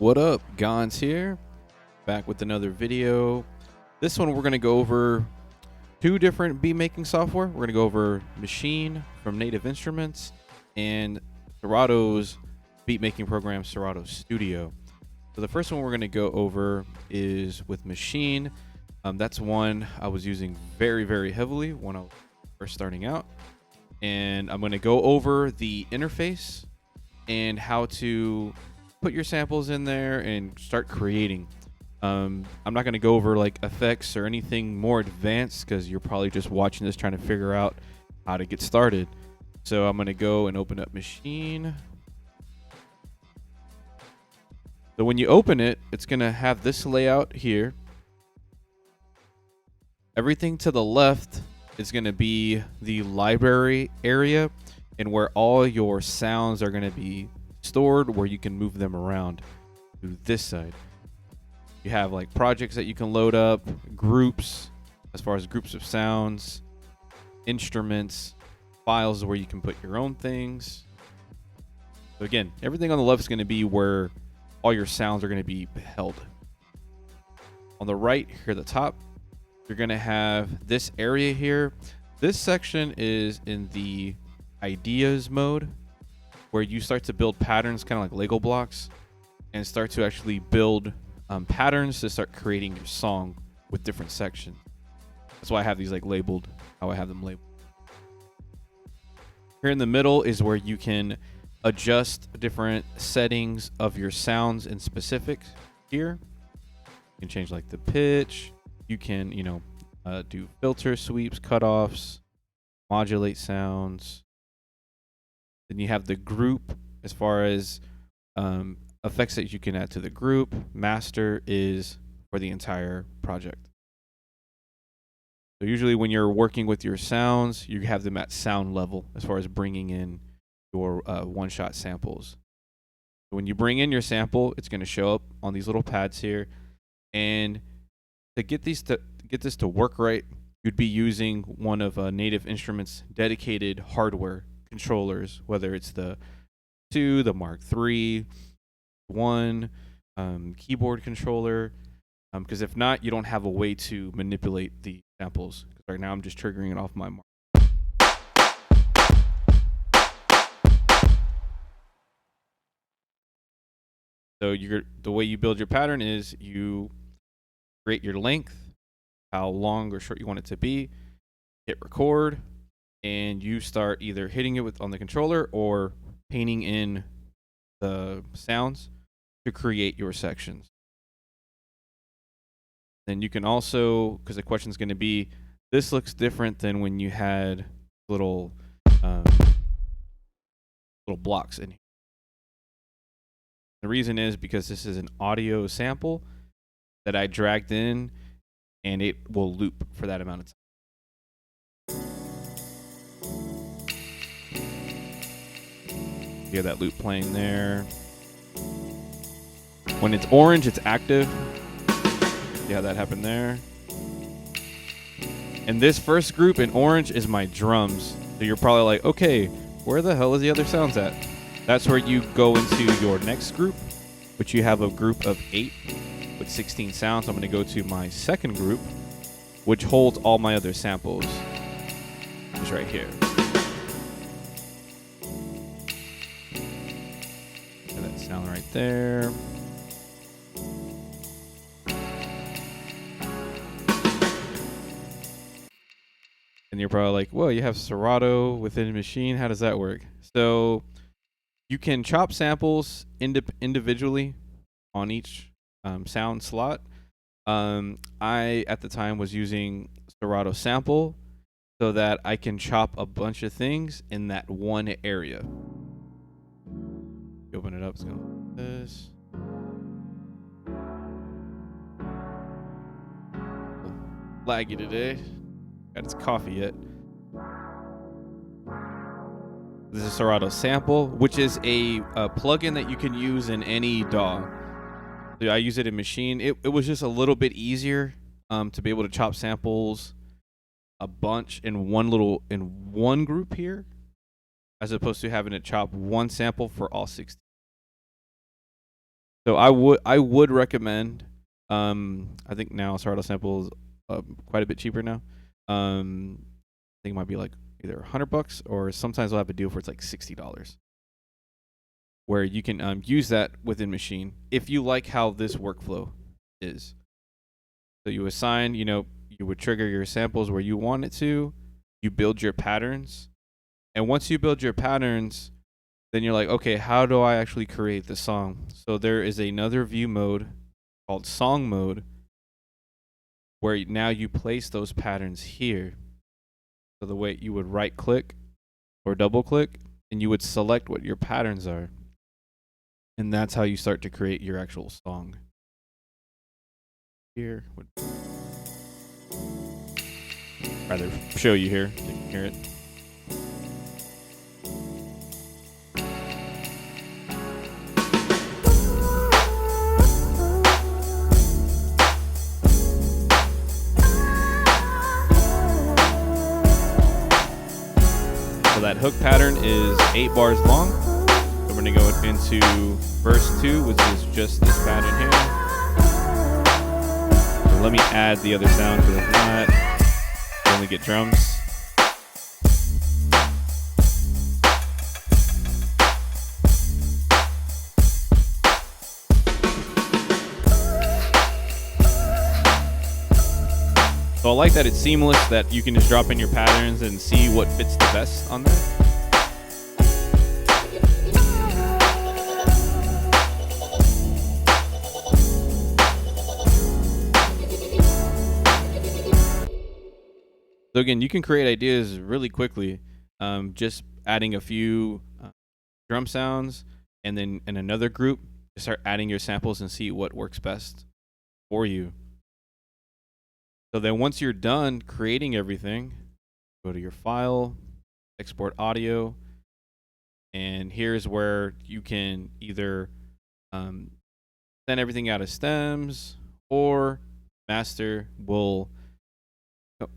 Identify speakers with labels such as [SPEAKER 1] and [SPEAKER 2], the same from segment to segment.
[SPEAKER 1] What up, Gons here, back with another video. This one we're going to go over two different beat making software. We're going to go over Maschine from Native Instruments and Serato's beat making program, Serato Studio. So the first one we're going to go over is with Maschine. That's one I was using very heavily when I was first starting out. And I'm going to go over the interface and how to put your samples in there and start creating. I'm not going to go over like effects or anything more advanced because you're probably just watching this trying to figure out how to get started. So I'm going to go and open up Maschine. So when you open it, it's going to have this layout here. Everything to the left is going to be the library area and where all your sounds are going to be stored, where you can move them around to this side. You have like projects that you can load up, groups, as far as groups of sounds, instruments, files where you can put your own things. So again, everything on the left is going to be where all your sounds are going to be held. On the right here at the top, you're going to have this area here. This section is in the ideas mode, where you start to build patterns, kind of like Lego blocks, and start to actually build patterns to start creating your song with different sections. That's why I have these like labeled, how I have them labeled. Here in the middle is where you can adjust different settings of your sounds in specific. Here, you can change like the pitch. You can, do filter sweeps, cutoffs, modulate sounds. Then you have the group as far as effects that you can add to the group. Master is for the entire project. So usually when you're working with your sounds, you have them at sound level as far as bringing in your one-shot samples. So when you bring in your sample, it's going to show up on these little pads here. And to get this to work right, you'd be using one of Native Instruments' dedicated hardware controllers, whether it's the 2, the Mark III, 1 keyboard controller, because if not, you don't have a way to manipulate the samples. Right now, I'm just triggering it off my Mark. So the way you build your pattern is you create your length, how long or short you want it to be, hit record, and you start either hitting it on the controller or painting in the sounds to create your sections. Then you can also, because the question is going to be, this looks different than when you had little blocks in here. The reason is because this is an audio sample that I dragged in, and it will loop for that amount of time. You hear that loop playing there. When it's orange, it's active. See how that happened there? And this first group in orange is my drums. So you're probably like, okay, where the hell is the other sounds at? That's where you go into your next group, which you have a group of 8 with 16 sounds. I'm going to go to my second group, which holds all my other samples. It's right here. Sound right there. And you're probably like, well, you have Serato within Maschine. How does that work? So you can chop samples individually on each sound slot. I, at the time, was using Serato sample so that I can chop a bunch of things in that one area. You open it up, it's going to look like this. Laggy today. Got its coffee yet. This is Serato sample, which is a plugin that you can use in any DAW. I use it in Maschine. It was just a little bit easier to be able to chop samples a bunch in one group here, as opposed to having to chop one sample for all 16. So I would recommend. I think now Serato Sample is quite a bit cheaper now. I think it might be like either $100 or sometimes they'll have a deal for it's like $60, where you can use that within Machine if you like how this workflow is. So you assign, you would trigger your samples where you want it to. You build your patterns, and once you build your patterns, then you're like, okay, how do I actually create the song? So there is another view mode called song mode, where now you place those patterns here. So the way you would right click or double click, and you would select what your patterns are. And that's how you start to create your actual song. Here would rather show you here so you can hear it. So that hook pattern is 8 bars long. So we're gonna go into verse 2, which is just this pattern here. So let me add the other sound, because if not, you only get drums. So I like that it's seamless, that you can just drop in your patterns and see what fits the best on there. So again, you can create ideas really quickly, just adding a few drum sounds, and then in another group, just start adding your samples and see what works best for you. So then once you're done creating everything, go to your file, export audio, and here's where you can either send everything out as stems, or master will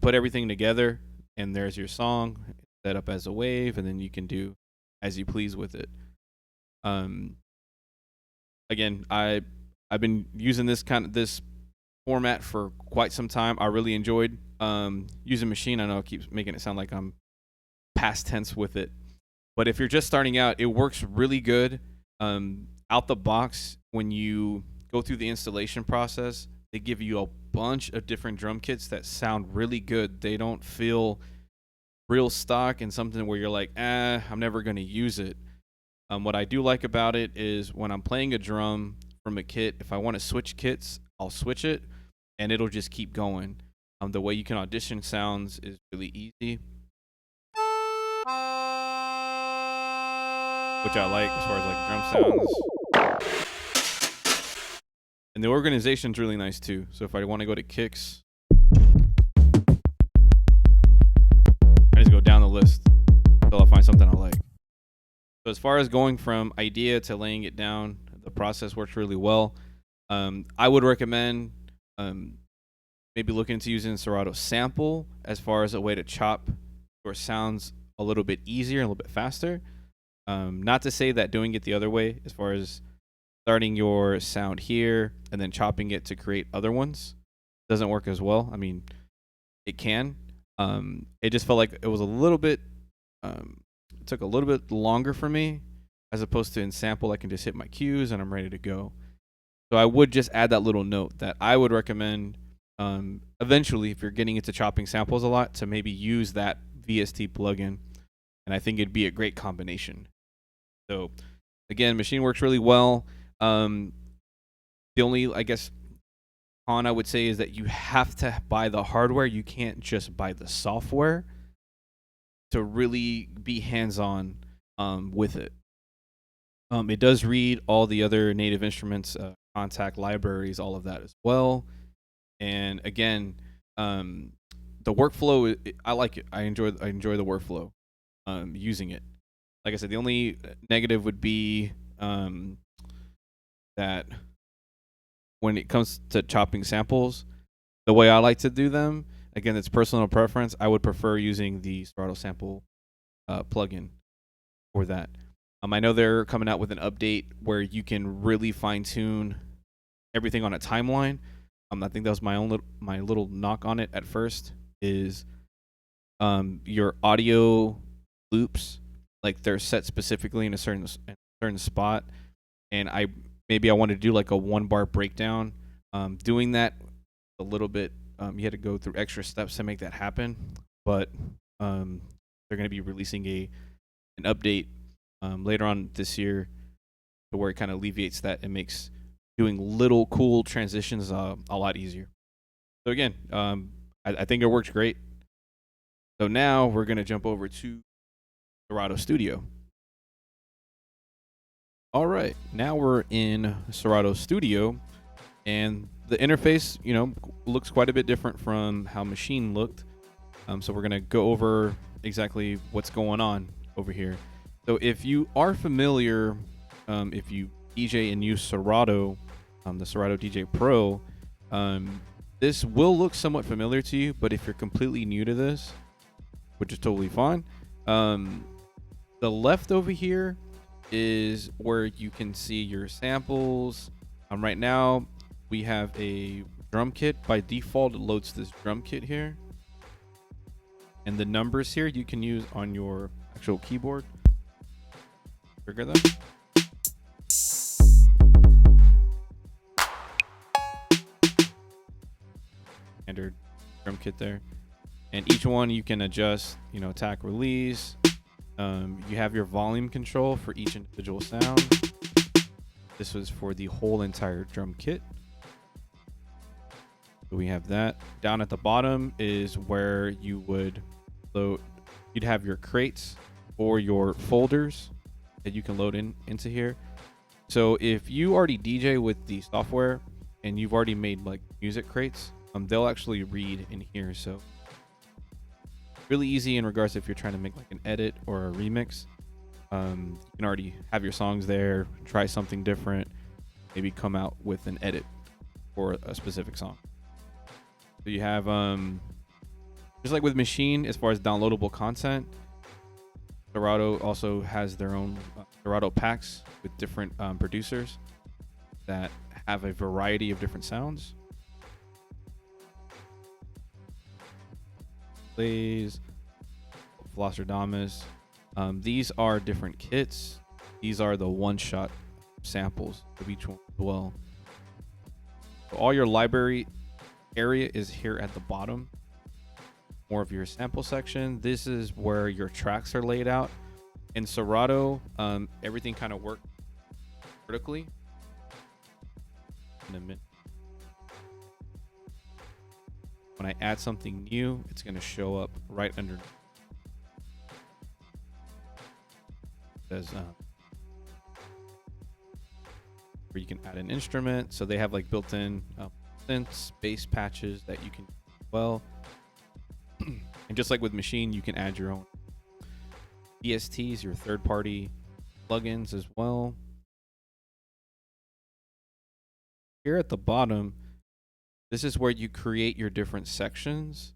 [SPEAKER 1] put everything together, and there's your song set up as a wave, and then you can do as you please with it. Again, I've been using this format for quite some time. I really enjoyed using Machine. I know it keeps making it sound like I'm past tense with it, but if you're just starting out, it works really good. Out the box, when you go through the installation process, they give you a bunch of different drum kits that sound really good. They don't feel real stock and something where you're like, I'm never going to use it. What I do like about it is when I'm playing a drum from a kit, if I want to switch kits, I'll switch it, and it'll just keep going. The way you can audition sounds is really easy, which I like as far as like drum sounds. And the organization's really nice too. So if I want to go to kicks, I just go down the list until I find something I like. So as far as going from idea to laying it down, the process works really well. I would recommend maybe looking into using Serato Sample as far as a way to chop your sounds a little bit easier and a little bit faster. Not to say that doing it the other way, as far as starting your sound here and then chopping it to create other ones, doesn't work as well. I mean, it can. It just felt like it was a little bit, it took a little bit longer for me, as opposed to in Sample, I can just hit my cues and I'm ready to go. So I would just add that little note that I would recommend eventually, if you're getting into chopping samples a lot, to maybe use that VST plugin. And I think it'd be a great combination. So again, Machine works really well. The only, I guess, con I would say is that you have to buy the hardware. You can't just buy the software to really be hands-on with it. It does read all the other native instruments, contact libraries, all of that as well. And again, the workflow, I like it. I enjoy the workflow using it. Like I said, the only negative would be that when it comes to chopping samples, the way I like to do them, again, it's personal preference. I would prefer using the Serato Sample plugin for that. I know they're coming out with an update where you can really fine tune everything on a timeline. I think that was my little knock on it at first is your audio loops, like they're set specifically in a certain spot, and I wanted to do like a 1 bar breakdown. Doing that a little bit, you had to go through extra steps to make that happen, but they're going to be releasing an update later on this year to where it kind of alleviates that and makes doing little cool transitions a lot easier. So again, I think it works great. So now we're gonna jump over to Serato Studio. All right, now we're in Serato Studio, and the interface, looks quite a bit different from how Maschine looked. So we're gonna go over exactly what's going on over here. So if you are familiar, if you DJ and use Serato, the Serato DJ Pro, this will look somewhat familiar to you. But if you're completely new to this, which is totally fine, the left over here is where you can see your samples. Right now, we have a drum kit. By default, it loads this drum kit here. And the numbers here you can use on your actual keyboard. Trigger them. Standard drum kit there. And each one you can adjust, attack, release. You have your volume control for each individual sound. This was for the whole entire drum kit. So we have that. Down at the bottom is where you would load. You'd have your crates or your folders that you can load into here. So if you already DJ with the software and you've already made like music crates, they'll actually read in here. So really easy in regards to if you're trying to make like an edit or a remix. You can already have your songs there, try something different, maybe come out with an edit for a specific song. So you have just like with Maschine, as far as downloadable content, Serato also has their own Serato packs with different producers that have a variety of different sounds. Plays, Flosserdamus. These are different kits. These are the one-shot samples of each one as well. So all your library area is here at the bottom. More of your sample section. This is where your tracks are laid out. In Serato, everything kind of works vertically. In a minute. When I add something new, it's going to show up right under. Says where you can add an instrument. So they have like built-in synths, bass patches that you can use as well. And just like with Maschine, you can add your own VSTs, your third-party plugins as well. Here at the bottom, this is where you create your different sections,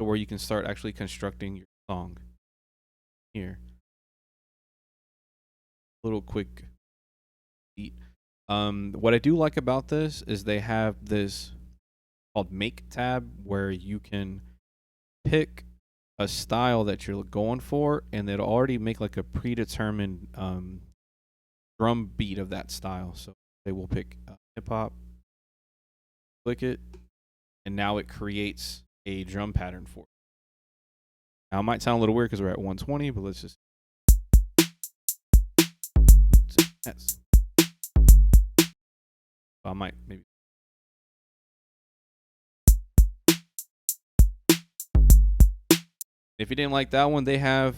[SPEAKER 1] so where you can start actually constructing your song. Here, little quick beat. What I do like about this is they have this called Make tab, where you can pick a style that you're going for, and it'll already make like a predetermined drum beat of that style. So they will pick hip hop. Click it, and now it creates a drum pattern for it. Now it might sound a little weird because we're at 120, but let's just. Yes. I might maybe. If you didn't like that one, they have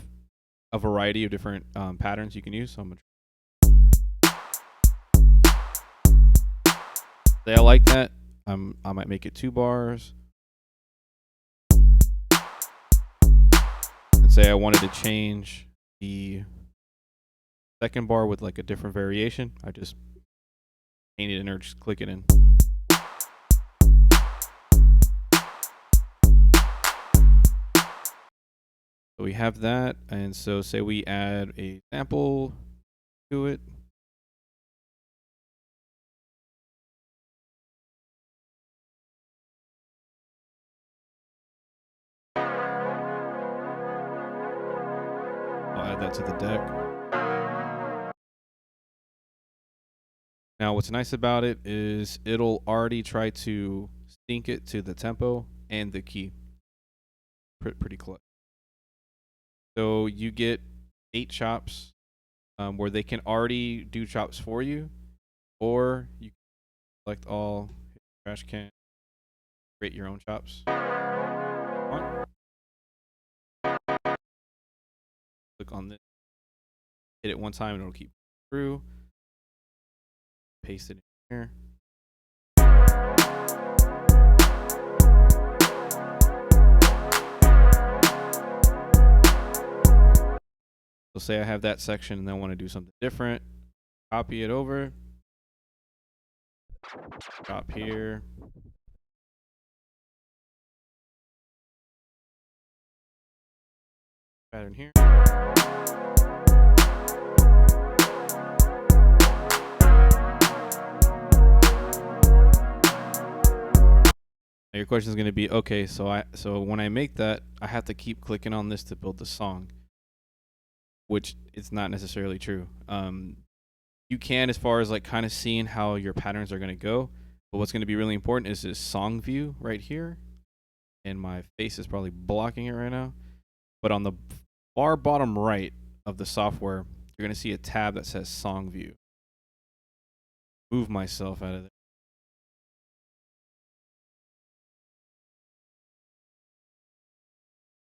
[SPEAKER 1] a variety of different patterns you can use. So I'm gonna. Say I like that. I might make it 2 bars. And say I wanted to change the second bar with like a different variation. I just paint it in or just click it in. So we have that. And so say we add a sample to it. I'll add that to the deck. Now, what's nice about it is it'll already try to sync it to the tempo and the key. Pretty close. So you get 8 chops where they can already do chops for you, or you can select all, hit the trash can, create your own chops. Click on this, hit it one time, and it'll keep through. Paste it in here. So say I have that section and then I want to do something different. Copy it over. Drop here. Pattern here. Now your question is going to be, okay, so when I make that, I have to keep clicking on this to build the song, which is not necessarily true. You can, as far as like kind of seeing how your patterns are going to go, but what's going to be really important is this song view right here, and my face is probably blocking it right now. But on the far bottom right of the software, you're going to see a tab that says Song View. Move myself out of there.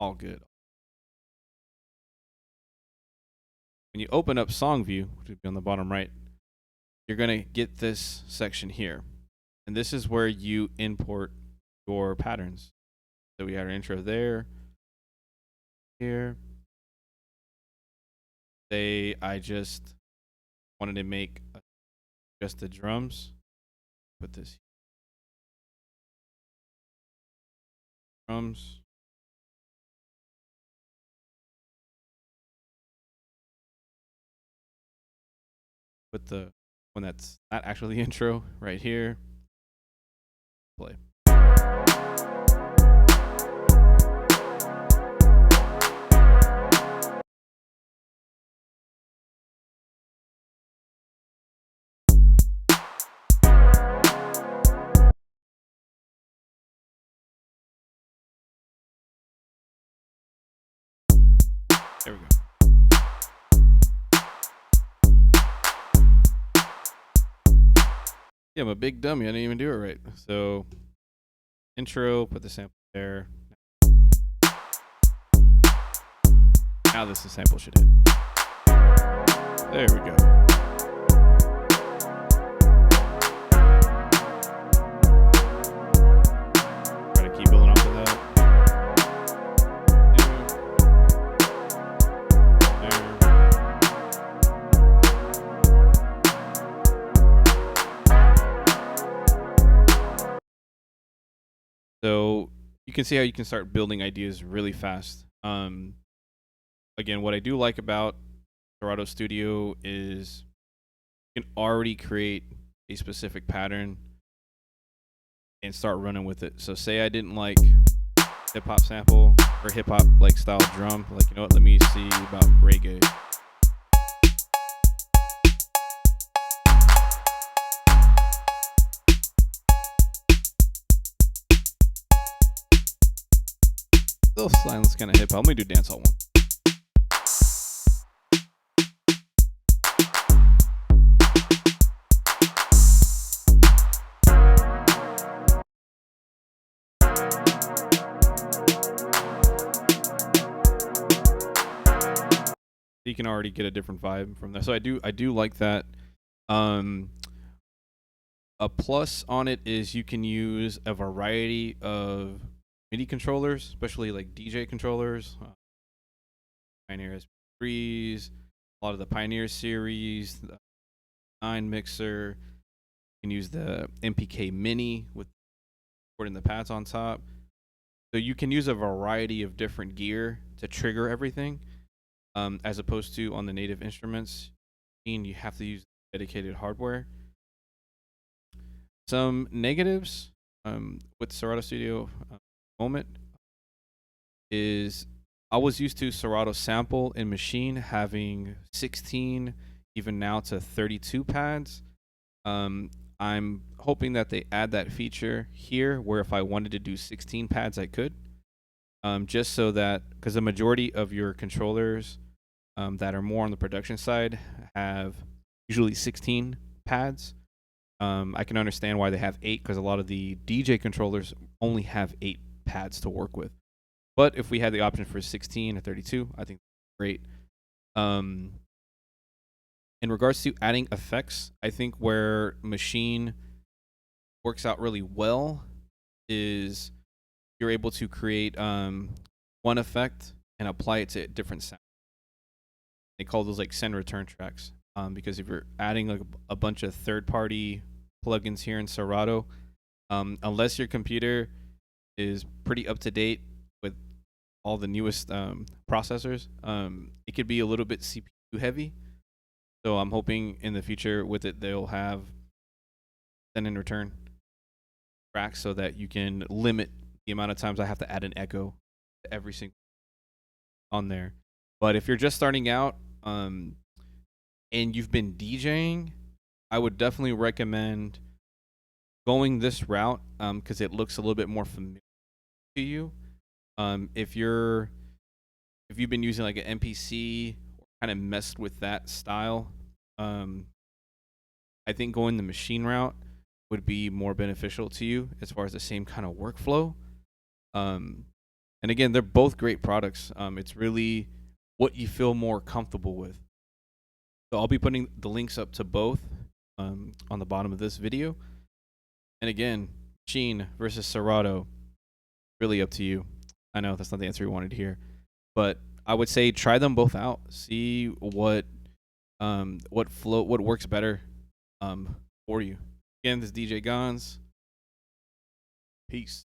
[SPEAKER 1] All good. When you open up Song View, which would be on the bottom right, you're going to get this section here. And this is where you import your patterns. So we had our intro there. Here. Say I just wanted to make just the drums. Put this here. Drums. Put the one that's not actually the intro right here. Play. There we go. Yeah, I'm a big dummy. I didn't even do it right. So, intro, put the sample there. Now this sample should hit. There we go. Try to keep building off of that. So you can see how you can start building ideas really fast. Again, what I do like about Serato Studio is you can already create a specific pattern and start running with it. So say I didn't like hip hop sample or hip hop like style drum, like, you know what, let me see about reggae. Still silence kind of hip hop. Let me do dancehall one. You can already get a different vibe from that. So I do like that. A plus on it is you can use a variety of MIDI controllers, especially like DJ controllers. Pioneer SP3s, a lot of the Pioneer series, the 9 mixer. You can use the MPK Mini with putting the pads on top. So you can use a variety of different gear to trigger everything. As opposed to on the native instruments, Maschine, you have to use dedicated hardware. Some negatives with Serato Studio moment is I was used to Serato Sample and Maschine having 16, even now to 32 pads. I'm hoping that they add that feature here where if I wanted to do 16 pads, I could. Just so that, because the majority of your controllers that are more on the production side have usually 16 pads. I can understand why they have 8 because a lot of the DJ controllers only have 8 pads to work with. But if we had the option for 16 or 32, I think that's great. In regards to adding effects, I think where Maschine works out really well is you're able to create one effect and apply it to different sounds. They call those like send return tracks. Because if you're adding like a bunch of third-party plugins here in Serato, unless your computer is pretty up to date with all the newest processors, it could be a little bit CPU heavy. So I'm hoping in the future with it they'll have send and return tracks so that you can limit the amount of times I have to add an echo to every single on there. But if you're just starting out, and you've been DJing, I would definitely recommend going this route because it looks a little bit more familiar to you. If you've been using like an MPC or kind of messed with that style, I think going the Maschine route would be more beneficial to you as far as the same kind of workflow. And again, they're both great products. It's really what you feel more comfortable with. So I'll be putting the links up to both on the bottom of this video. And again, Maschine versus Serato, really up to you. I know that's not the answer you wanted to hear, but I would say try them both out. See what works better for you. Again, this is DJ Gons. Peace.